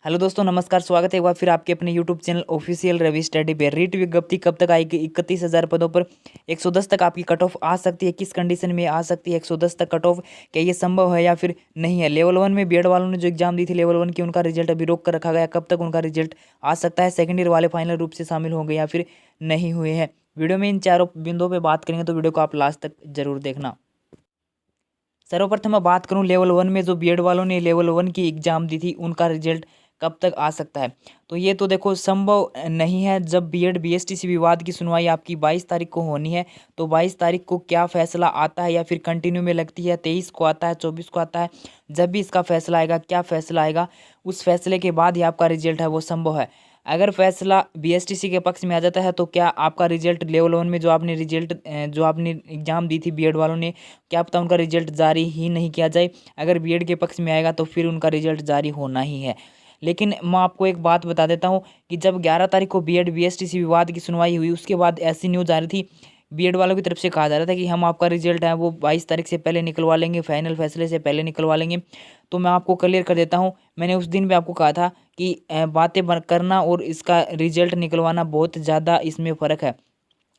Hello दोस्तों, नमस्कार। स्वागत है एक बार फिर आपके अपने YouTube channel official Ravi study पे। रीट विज्ञप्ति कब तक आएगी? 31,000 पदों पर 110 तक आपकी कट ऑफ आ सकती है। किस कंडीशन में आ सकती है 110 तक कट ऑफ? क्या ये संभव है या फिर नहीं है? लेवल 1 में बीएड वालों ने जो एग्जाम दी थी लेवल 1 की, उनका रिजल्ट अभी रोक कर रखा गया। कब तक उनका रिजल्ट आ सकता है? सेकेंड ईयर वाले फाइनल रूप से शामिल होंगे या फिर नहीं हुए हैं? वीडियो में इन चारों बिंदुओं पर बात करेंगे, तो वीडियो को आप लास्ट तक जरूर देखना। सर्वप्रथम मैं बात करूं लेवल 1 में जो बीएड वालों ने लेवल 1 की एग्जाम दी थी, उनका रिजल्ट कब तक आ सकता है? तो ये तो देखो संभव नहीं है। जब बीएड बीएसटीसी विवाद की सुनवाई आपकी 22 तारीख को होनी है, तो 22 तारीख को क्या फैसला आता है या फिर कंटिन्यू में लगती है 23 को आता है, 24 को आता है, जब भी इसका फैसला आएगा, क्या फैसला आएगा, उस फैसले के बाद ही आपका रिजल्ट है वो संभव है। अगर फैसला बीएसटीसी के पक्ष में आ जाता है, तो क्या आपका रिजल्ट लेवल 1 में जो आपने एग्जाम दी थी बीएड वालों ने, क्या पता उनका रिजल्ट जारी ही नहीं किया जाए। अगर बीएड के पक्ष में आएगा तो फिर उनका रिजल्ट जारी होना ही है। लेकिन मैं आपको एक बात बता देता हूँ कि जब 11 तारीख को बीएड बीएसटीसी विवाद की सुनवाई हुई, उसके बाद ऐसी न्यूज़ आ रही थी, बीएड वालों की तरफ से कहा जा रहा था कि हम आपका रिजल्ट है वो 22 तारीख से पहले निकलवा लेंगे, फाइनल फैसले से पहले निकलवा लेंगे। तो मैं आपको क्लियर कर देता हूँ, मैंने उस दिन भी आपको कहा था कि बातें करना और इसका रिजल्ट निकलवाना बहुत ज़्यादा इसमें फ़र्क है,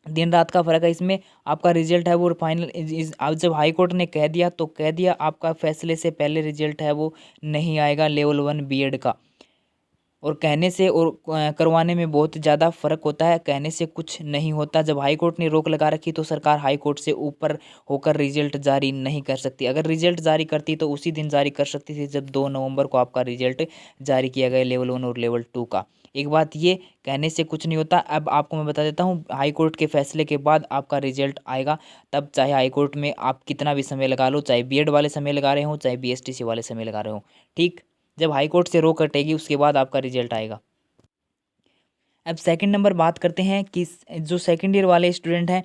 दिन रात का फ़र्क है इसमें। आपका रिजल्ट है वो फाइनल अब जब हाई कोर्ट ने कह दिया तो कह दिया, आपका फैसले से पहले रिजल्ट है वो नहीं आएगा लेवल 1 बीएड का। और कहने से और करवाने में बहुत ज़्यादा फ़र्क होता है। कहने से कुछ नहीं होता। जब हाई कोर्ट ने रोक लगा रखी, तो सरकार हाई कोर्ट से ऊपर होकर रिजल्ट जारी नहीं कर सकती। अगर रिजल्ट जारी करती तो उसी दिन जारी कर सकती थी जब 2 नवंबर को आपका रिजल्ट जारी किया गया लेवल 1 और लेवल 2 का। एक बात ये, कहने से कुछ नहीं होता। अब आपको मैं बता देता हूँ, हाई कोर्ट के फैसले के बाद आपका रिजल्ट आएगा। तब चाहे हाई कोर्ट में आप कितना भी समय लगा लो, चाहे बीएड वाले समय लगा रहे हो, चाहे बीएसटीसी वाले समय लगा रहे हो, ठीक। जब हाई कोर्ट से रोक हटेगी उसके बाद आपका रिजल्ट आएगा। अब सेकंड नंबर बात करते हैं कि जो सेकंड ईयर वाले स्टूडेंट हैं,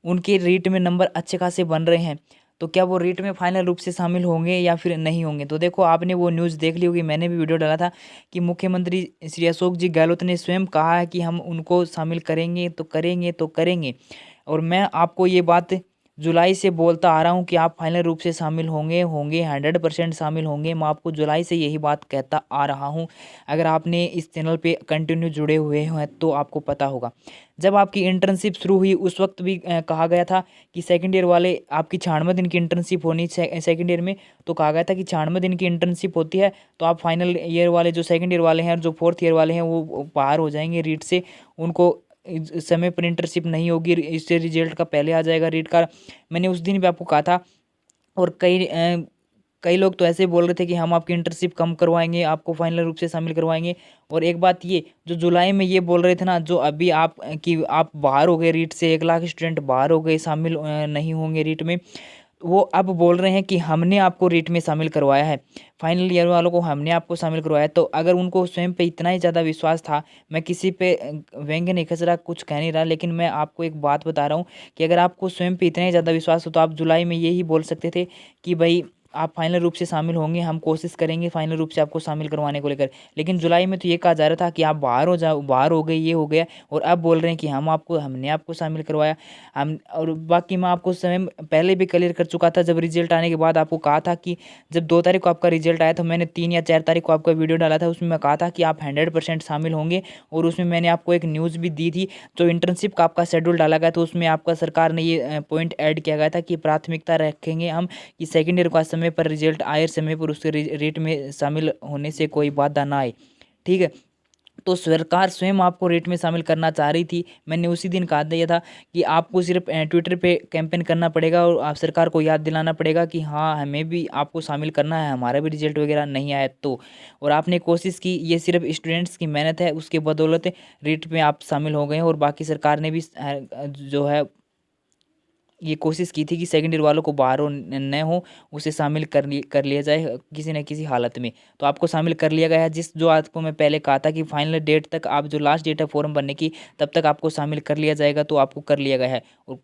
उनके रीट में नंबर अच्छे खासे बन रहे हैं, तो क्या वो रीट में फाइनल रूप से शामिल होंगे या फिर नहीं होंगे? तो देखो, आपने वो न्यूज़ देख ली होगी, मैंने भी वीडियो डाला था कि मुख्यमंत्री श्री अशोक जी गहलोत ने स्वयं कहा है कि हम उनको शामिल करेंगे तो करेंगे तो करेंगे। और मैं आपको ये बात जुलाई से बोलता आ रहा हूँ कि आप फाइनल रूप से शामिल होंगे होंगे 100% शामिल होंगे। मैं आपको जुलाई से यही बात कहता आ रहा हूँ। अगर आपने इस चैनल पे कंटिन्यू जुड़े हुए हैं तो आपको पता होगा। जब आपकी इंटर्नशिप शुरू हुई उस वक्त भी कहा गया था कि सेकंड ईयर वाले आपकी 96 दिन की इंटर्नशिप होनी सेकंड ईयर में। तो कहा गया था कि 96 दिन की इंटर्नशिप होती है, तो आप फाइनल ईयर वाले जो सेकंड ईयर वाले हैं और जो फोर्थ ईयर वाले हैं वो बाहर हो जाएंगे रीट से। उनको इस समय पर इंटर्नशिप नहीं होगी, इससे रिजल्ट का पहले आ जाएगा रीट का। मैंने उस दिन भी आपको कहा था। और कई लोग तो ऐसे बोल रहे थे कि हम आपकी इंटर्नशिप कम करवाएंगे, आपको फाइनल रूप से शामिल करवाएंगे। और एक बात ये, जो जुलाई में ये बोल रहे थे ना, जो अभी आप कि आप बाहर हो गए रीट से, 1 लाख स्टूडेंट बाहर हो गए, शामिल नहीं होंगे रीट में, वो अब बोल रहे हैं कि हमने आपको रीट में शामिल करवाया है, फाइनल ईयर वालों को हमने आपको शामिल करवाया। तो अगर उनको स्वयं पे इतना ही ज़्यादा विश्वास था, मैं किसी पे व्यंग्य नहीं खस रहा, कुछ कह नहीं रहा, लेकिन मैं आपको एक बात बता रहा हूँ कि अगर आपको स्वयं पे इतना ही ज़्यादा विश्वास हो तो आप जुलाई में यही बोल सकते थे कि भाई आप फाइनल रूप से शामिल होंगे, हम कोशिश करेंगे फाइनल रूप से आपको शामिल करवाने को लेकर। लेकिन जुलाई में तो ये कहा जा रहा था कि आप बाहर हो जाओ, बाहर हो गए, ये हो गया, और अब बोल रहे हैं कि हमने आपको शामिल करवाया। हम और बाकी मैं आपको समय पहले भी क्लियर कर चुका था। जब रिजल्ट आने के बाद आपको कहा था कि जब 2 तारीख को आपका रिजल्ट आया, तो मैंने 3 या 4 तारीख को आपका वीडियो डाला था, उसमें मैं कहा था कि आप 100% शामिल होंगे। और उसमें मैंने आपको एक न्यूज़ भी दी थी, जो इंटर्नशिप का आपका शेड्यूल डाला गया, तो उसमें आपका सरकार ने ये पॉइंट ऐड किया गया था कि प्राथमिकता रखेंगे हम कि सेकेंड ईयर का समय पर रिजल्ट आए, समय पर उसके रेट में शामिल होने से कोई बाधा ना आए, ठीक है। तो सरकार स्वयं आपको रेट में शामिल करना चाह रही थी। मैंने उसी दिन कहा दिया था कि आपको सिर्फ ट्विटर पे कैंपेन करना पड़ेगा और आप सरकार को याद दिलाना पड़ेगा कि हाँ, हमें भी आपको शामिल करना है, हमारा भी रिजल्ट वगैरह नहीं आया तो। और आपने कोशिश की, ये सिर्फ स्टूडेंट्स की मेहनत है, उसके बदौलत रेट में आप शामिल हो गए हैं। और बाकी सरकार ने भी जो है ये कोशिश की थी कि सेकंड ईयर वालों को बाहर न हो, उसे शामिल कर लिया जाए किसी न किसी हालत में। तो आपको शामिल कर लिया गया है। जो आपको मैं पहले कहा था कि फाइनल डेट तक, आप जो लास्ट डेट है फॉर्म भरने की, तब तक आपको शामिल कर लिया जाएगा, तो आपको कर लिया गया है। और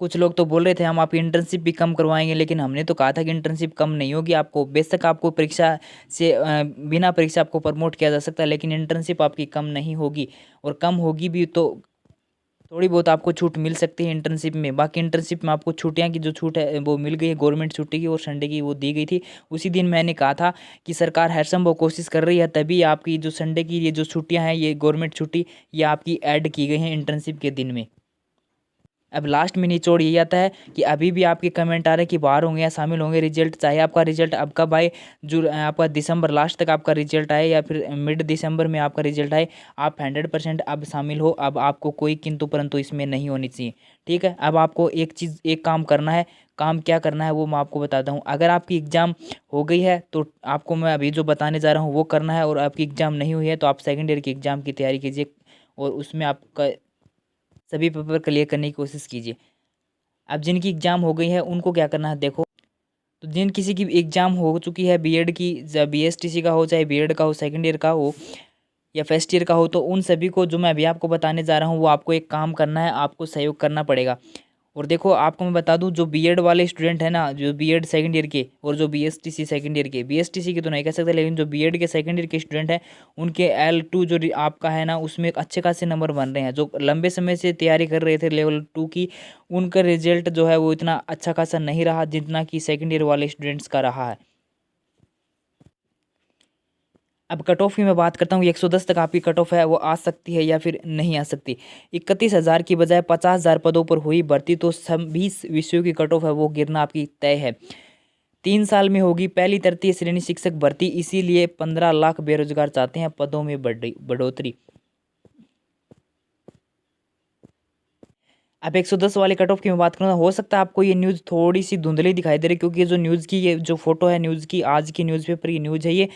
कुछ लोग तो बोल रहे थे हम आपकी इंटर्नशिप भी कम करवाएंगे, लेकिन हमने तो कहा था कि इंटर्नशिप कम नहीं होगी आपको। बेशक आपको परीक्षा से बिना परीक्षा आपको प्रमोट किया जा सकता है, लेकिन इंटर्नशिप आपकी कम नहीं होगी। और कम होगी भी थोड़ी बहुत आपको छूट मिल सकती है इंटर्नशिप में। बाकी इंटर्नशिप में आपको छुट्टियां की जो छूट है वो मिल गई है, गवर्नमेंट छुट्टी की और संडे की वो दी गई थी। उसी दिन मैंने कहा था कि सरकार हर संभव कोशिश कर रही है, तभी आपकी जो संडे की ये जो छुट्टियां हैं, ये गवर्नमेंट छुट्टी ये आपकी ऐड की गई हैं इंटर्नशिप के दिन में। अब लास्ट में निचोड़ यही आता है कि अभी भी आपके कमेंट आ रहे हैं कि बाहर होंगे या शामिल होंगे रिजल्ट, चाहे आपका रिजल्ट अब कब आए, जो आपका दिसंबर लास्ट तक आपका रिजल्ट आए या फिर मिड दिसंबर में आपका रिजल्ट आए, आप 100% अब शामिल हो। अब आपको कोई किंतु परंतु इसमें नहीं होनी चाहिए। ठीक है, अब आपको एक काम करना है। काम क्या करना है वो मैं आपको बताता हूँ। अगर आपकी एग्ज़ाम हो गई है तो आपको मैं अभी जो बताने जा रहा हूँ वो करना है, और आपकी एग्ज़ाम नहीं हुई है तो आप सेकेंड ईयर की एग्ज़ाम की तैयारी कीजिए और उसमें आपका सभी पेपर क्लियर करने की कोशिश कीजिए। अब जिनकी एग्ज़ाम हो गई है उनको क्या करना है देखो। तो जिन किसी की एग्ज़ाम हो चुकी है बीएड की, चाहे बीएसटीसी का हो, चाहे बीएड का हो, सेकंड ईयर का हो या फर्स्ट ईयर का हो, तो उन सभी को जो मैं अभी आपको बताने जा रहा हूँ वो आपको एक काम करना है, आपको सहयोग करना पड़ेगा। और देखो आपको मैं बता दूं, जो बीएड वाले स्टूडेंट है ना, जो बीएड सेकंड ईयर के और जो बीएसटीसी सेकंड ईयर के, बीएसटीसी के तो नहीं कह सकते, लेकिन जो बीएड के सेकंड ईयर के स्टूडेंट हैं उनके L2 जो आपका है ना उसमें एक अच्छे खासे नंबर बन रहे हैं। जो लंबे समय से तैयारी कर रहे थे लेवल 2 की, उनका रिजल्ट जो है वो इतना अच्छा खासा नहीं रहा जितना कि सेकेंड ईयर वाले स्टूडेंट्स का रहा है। अब कट ऑफ की मैं बात करता हूँ, 110 तक आपकी कट ऑफ है वो आ सकती है या फिर नहीं आ सकती। 31,000 की बजाय 50,000 पदों पर हुई भर्ती, तो सभी विषयों की कट ऑफ है वो गिरना आपकी तय है। 3 साल में होगी पहली तृतीय श्रेणी शिक्षक भर्ती, इसीलिए 15 लाख बेरोजगार चाहते हैं पदों में बढ़ोतरी। अब 110 वाले कट ऑफ की मैं बात करूँ, हो सकता है आपको ये न्यूज़ थोड़ी सी धुंधली दिखाई दे रही, क्योंकि ये जो न्यूज़ की ये जो फोटो है न्यूज़ की, आज की न्यूज़पेपर की न्यूज़ है, ये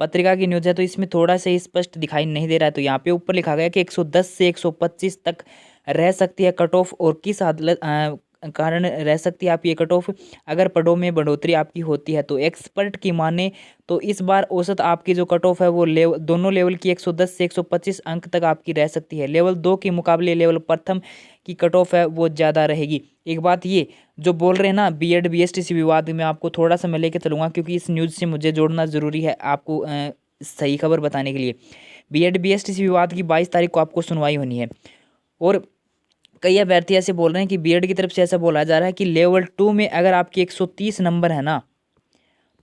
पत्रिका की न्यूज़ है, तो इसमें थोड़ा सा स्पष्ट दिखाई नहीं दे रहा है। तो यहाँ पे ऊपर लिखा गया कि 110 से 125 तक रह सकती है कट ऑफ, और किस हालत कारण रह सकती है आप ये कट ऑफ, अगर पदों में बढ़ोतरी आपकी होती है। तो एक्सपर्ट की माने तो इस बार औसत आपकी जो कट ऑफ है वो दोनों लेवल की 110 से 125 अंक तक आपकी रह सकती है। लेवल 2 के मुकाबले लेवल प्रथम की कट ऑफ है वो ज़्यादा रहेगी। एक बात ये जो बोल रहे हैं ना बीएड बीएसटीसी विवाद में, आपको थोड़ा सा मैं लेके चलूँगा, क्योंकि इस न्यूज़ से मुझे जोड़ना ज़रूरी है आपको सही खबर बताने के लिए। बीएड बीएसटीसी विवाद की 22 तारीख को आपको सुनवाई होनी है, और कई अभ्यर्थी ऐसे बोल रहे हैं कि बीएड की तरफ से ऐसा बोला जा रहा है कि लेवल 2 में अगर आपके 130 नंबर है ना,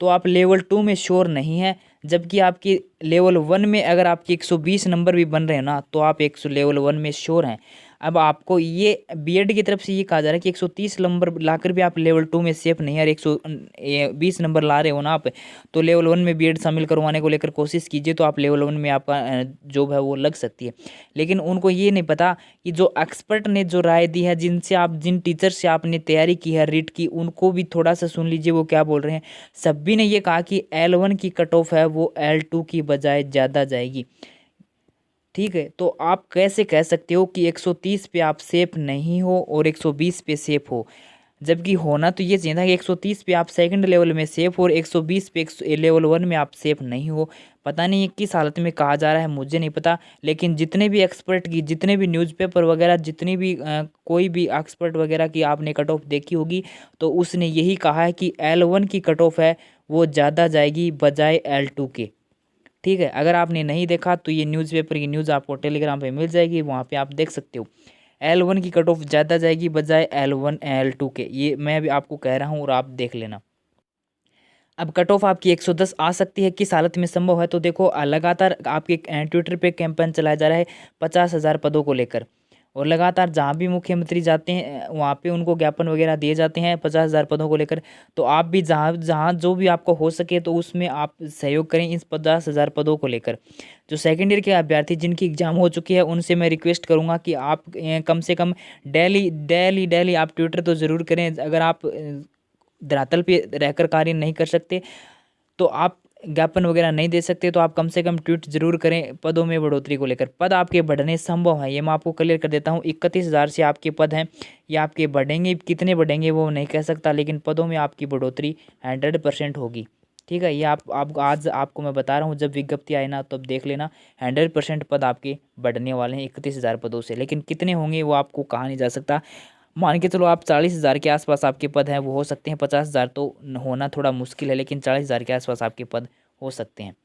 तो आप लेवल 2 में श्योर नहीं है, जबकि आपकी लेवल 1 में अगर आपके 120 नंबर भी बन रहे हैं ना, तो आप लेवल 1 में श्योर हैं। अब आपको ये बीएड की तरफ से ये कहा जा रहा है कि 130 नंबर लाकर भी आप लेवल 2 में सेफ नहीं है, और 120 नंबर ला रहे हो ना आप, तो लेवल 1 में बीएड शामिल करवाने को लेकर कोशिश कीजिए, तो आप लेवल 1 में आपका जॉब है वो लग सकती है। लेकिन उनको ये नहीं पता कि जो एक्सपर्ट ने जो राय दी है, जिन टीचर से आपने तैयारी की है रीट की, उनको भी थोड़ा सा सुन लीजिए वो क्या बोल रहे हैं। सभी ने ये कहा कि L1 की कट ऑफ है वो L2 की बजाय ज़्यादा जाएगी। ठीक है, तो आप कैसे कह सकते हो कि 130 पे आप सेफ नहीं हो और 120 पे सेफ हो, जबकि होना तो ये चाहिए था कि 130 पे आप सेकंड लेवल में सेफ हो और 120 पे लेवल 1 में आप सेफ नहीं हो। पता नहीं ये किस हालत में कहा जा रहा है, मुझे नहीं पता, लेकिन जितने भी एक्सपर्ट की, जितने भी न्यूज़पेपर वगैरह, जितनी भी कोई भी एक्सपर्ट वगैरह की आपने कट ऑफ देखी होगी, तो उसने यही कहा है कि L1 की कट ऑफ है वो ज़्यादा जाएगी बजाय L2 के। ठीक है, अगर आपने नहीं देखा तो ये न्यूज़पेपर की न्यूज़ आपको टेलीग्राम पे मिल जाएगी, वहाँ पे आप देख सकते हो। L1 की कट ऑफ ज़्यादा जाएगी बजाय L2 के, ये मैं भी आपको कह रहा हूँ और आप देख लेना। अब कट ऑफ आपकी 110 आ सकती है, किस हालत में संभव है, तो देखो लगातार आपके ट्विटर पे कैंपेन चलाया जा रहा है 50,000 पदों को लेकर, और लगातार जहाँ भी मुख्यमंत्री जाते हैं वहाँ पे उनको ज्ञापन वगैरह दिए जाते हैं 50,000 पदों को लेकर। तो आप भी जहाँ जहाँ जो भी आपको हो सके तो उसमें आप सहयोग करें इस 50,000 पदों को लेकर। जो सेकेंड ईयर के अभ्यर्थी जिनकी एग्ज़ाम हो चुकी है उनसे मैं रिक्वेस्ट करूँगा कि आप कम से कम डेली डेली डेली आप ट्विटर तो ज़रूर करें। अगर आप धरातल पे रहकर कार्य नहीं कर सकते, तो आप ज्ञापन वगैरह नहीं दे सकते, तो आप कम से कम ट्वीट जरूर करें पदों में बढ़ोतरी को लेकर। पद आपके बढ़ने संभव है, ये मैं आपको क्लियर कर देता हूँ। 31,000 से आपके पद हैं, ये आपके बढ़ेंगे, कितने बढ़ेंगे वो नहीं कह सकता, लेकिन पदों में आपकी बढ़ोतरी 100% होगी। ठीक है, ये आप आज आपको मैं बता रहा हूँ, जब विज्ञप्ति आए ना तब देख लेना, 100% पद आपके बढ़ने वाले हैं 31,000 पदों से। लेकिन कितने होंगे वो आपको कहा नहीं जा सकता। मान के चलो आप 40,000 के आसपास आपके पद हैं वो हो सकते हैं, 50,000 तो होना थोड़ा मुश्किल है, लेकिन 40,000 के आसपास आपके पद हो सकते हैं।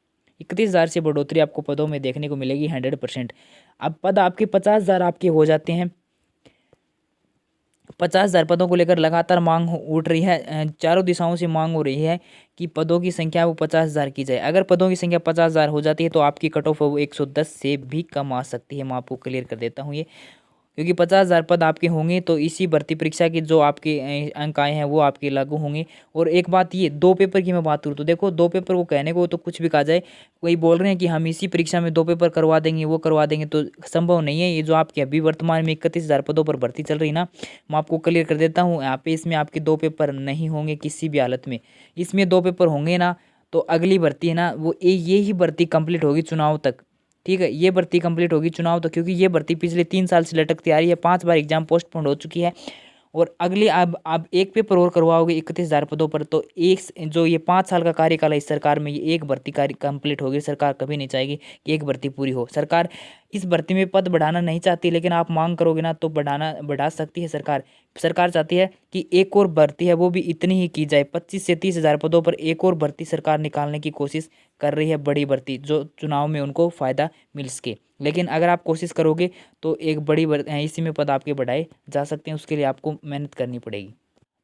31,000 से बढ़ोतरी आपको पदों में देखने को मिलेगी 100%। अब पद आपके 50,000 आपके हो जाते हैं, 50,000 पदों को लेकर लगातार मांग उठ रही है। चारों दिशाओं से मांग हो रही है कि पदों की संख्या वो 50,000 की जाए। अगर पदों की संख्या 50,000 हो जाती है तो आपकी कट ऑफ वो 110 से भी कम आ सकती है। मैं आपको क्लियर कर देता हूँ ये, क्योंकि 50,000 पद आपके होंगे तो इसी भर्ती परीक्षा के जो आपके अंक आए हैं वो आपके लागू होंगे। और एक बात ये, 2 पेपर की मैं बात करूँ तो देखो 2 पेपर को कहने को तो कुछ भी कहा जाए, कोई बोल रहे हैं कि हम इसी परीक्षा में 2 पेपर करवा देंगे, वो करवा देंगे, तो संभव नहीं है। ये जो आपके अभी वर्तमान में 31,000 पदों पर भर्ती चल रही है ना, मैं आपको क्लियर कर देता हूँ यहाँ पे, इसमें आपके 2 पेपर नहीं होंगे किसी भी हालत में। इसमें 2 पेपर होंगे ना तो अगली भर्ती है ना वो ये ही भर्ती कंप्लीट होगी चुनाव तक। ठीक है, ये भर्ती कंप्लीट होगी चुनाव तो, क्योंकि ये भर्ती पिछले 3 साल से लटकती आ रही है, 5 बार एग्जाम पोस्टपोन हो चुकी है। और अगली अब एक पेपर और करवाओगे 31,000 पदों पर, तो एक जो ये 5 साल का कार्यकाल है इस सरकार में, ये एक भर्ती कार्य कंप्लीट होगी। सरकार कभी नहीं चाहेगी कि एक भर्ती पूरी हो। सरकार इस भर्ती में पद बढ़ाना नहीं चाहती, लेकिन आप मांग करोगे ना तो बढ़ा सकती है सरकार। सरकार चाहती है कि एक और भर्ती है वो भी इतनी ही की जाए, 25 से 30,000 पदों पर एक और भर्ती सरकार निकालने की कोशिश कर रही है, बड़ी भर्ती जो चुनाव में उनको फ़ायदा मिल सके। लेकिन अगर आप कोशिश करोगे तो एक बड़ी इसी में पद आपके बढ़ाए जा सकते हैं, उसके लिए आपको मेहनत करनी पड़ेगी।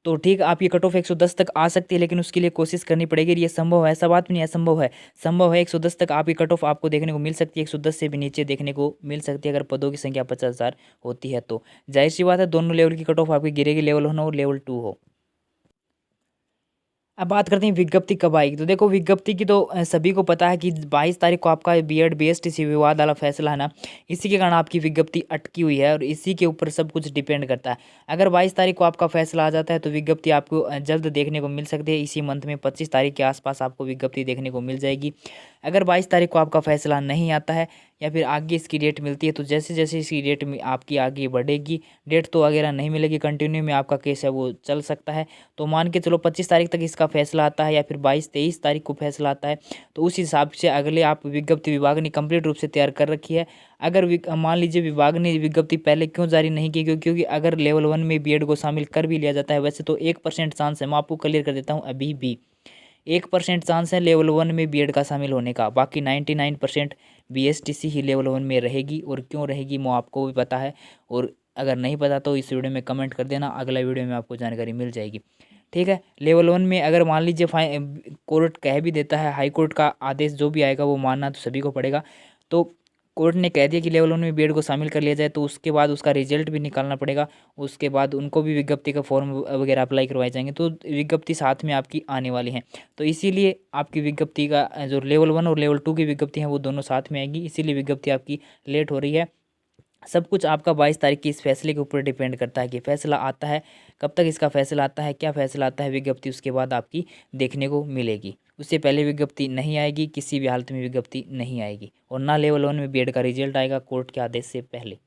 तो ठीक, आपकी कट ऑफ 110 तक आ सकती है, लेकिन उसके लिए कोशिश करनी पड़ेगी। ये संभव है, ऐसा बात भी नहीं है, संभव है। संभव है 110 तक आपकी कट ऑफ आपको देखने को मिल सकती है, 110 से भी नीचे देखने को मिल सकती है अगर पदों की संख्या 50,000 होती है तो। जाहिर सी बात है दोनों लेवल की कट ऑफ आपकी गिरेगी, लेवल 1 हो लेवल 2 हो। अब बात करते हैं विज्ञप्ति कब आएगी। तो देखो विज्ञप्ति की तो सभी को पता है कि 22 तारीख को आपका बीएड बीएसटीसी विवाद वाला फैसला है ना, इसी के कारण आपकी विज्ञप्ति अटकी हुई है और इसी के ऊपर सब कुछ डिपेंड करता है। अगर 22 तारीख को आपका फैसला आ जाता है तो विज्ञप्ति आपको जल्द देखने को मिल सकती है। इसी मंथ में 25 तारीख के आसपास आपको विज्ञप्ति देखने को मिल जाएगी। अगर 22 तारीख को आपका फैसला नहीं आता है या फिर आगे इसकी डेट मिलती है, तो जैसे जैसे इसकी डेट में आपकी आगे बढ़ेगी, डेट तो वगैरह नहीं मिलेगी, कंटिन्यू में आपका केस है वो चल सकता है। तो मान के चलो 25 तारीख तक इसका फैसला आता है या फिर 22-23 तारीख को फैसला आता है, तो उस हिसाब से अगले आप विज्ञप्ति विभाग ने कंप्लीट रूप से तैयार कर रखी है। अगर मान लीजिए विभाग ने विज्ञप्ति पहले क्यों जारी नहीं की, क्योंकि अगर लेवल 1 में बीएड को शामिल कर भी लिया जाता है, वैसे तो 1% चांस है, मैं आपको क्लियर कर देता हूँ, अभी भी 1% चांस है लेवल 1 में बीएड का शामिल होने का। बाकी 99% बीएसटीसी ही लेवल 1 में रहेगी। और क्यों रहेगी वो आपको भी पता है, और अगर नहीं पता तो इस वीडियो में कमेंट कर देना, अगला वीडियो में आपको जानकारी मिल जाएगी। ठीक है, लेवल 1 में अगर मान लीजिए कोर्ट कह भी देता है, हाई कोर्ट का आदेश जो भी आएगा वो मानना तो सभी को पड़ेगा। तो कोर्ट ने कह दिया कि लेवल 1 में बीएड को शामिल कर लिया जाए, तो उसके बाद उसका रिजल्ट भी निकालना पड़ेगा। उसके बाद उनको भी विज्ञप्ति का फॉर्म वगैरह अप्लाई करवाए जाएंगे, तो विज्ञप्ति साथ में आपकी आने वाली हैं। तो इसीलिए आपकी विज्ञप्ति का जो लेवल 1 और लेवल 2 की विज्ञप्ति हैं वो दोनों साथ में आएगी, इसीलिए विज्ञप्ति आपकी लेट हो रही है। सब कुछ आपका 22 तारीख की इस फैसले के ऊपर डिपेंड करता है कि फैसला आता है, कब तक इसका फैसला आता है, क्या फैसला आता है, विज्ञप्ति उसके बाद आपकी देखने को मिलेगी। उससे पहले विज्ञप्ति नहीं आएगी, किसी भी हालत में विज्ञप्ति नहीं आएगी, और ना लेवल 1 में बीएड का रिजल्ट आएगा कोर्ट के आदेश से पहले।